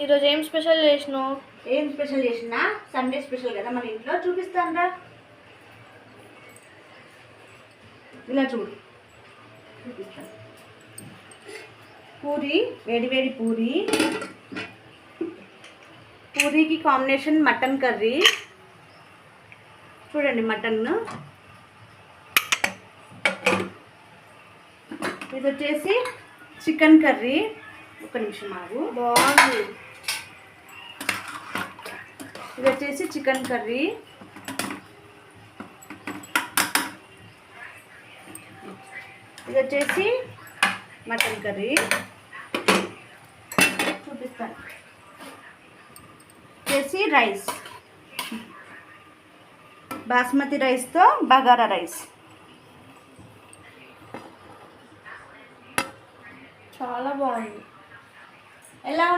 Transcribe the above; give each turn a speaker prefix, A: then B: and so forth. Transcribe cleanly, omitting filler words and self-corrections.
A: ఈరోజు ఏం స్పెషల్ చేసినావు?
B: ఏం స్పెషల్ చేసినా సండే స్పెషల్ కదా మన ఇంట్లో చూపిస్తాను. ఇలా చూడు, చూపిస్తాను. పూరి, వేడి వేడి పూరి. పూరికి కాంబినేషన్ మటన్ కర్రీ. చూడండి మటన్. ఇది వచ్చేసి చికెన్ కర్రీ. ఒక నిమిషం ఆగు.
A: బాగుంది.
B: ఇది వచ్చేసి చికెన్ కర్రీ. ఇది వచ్చేసి మటన్ కర్రీ. చూపిస్తాను. వచ్చేసి రైస్, బాస్మతి రైస్తో బగారా రైస్.
A: చాలా బాగుంది.
B: ఎలా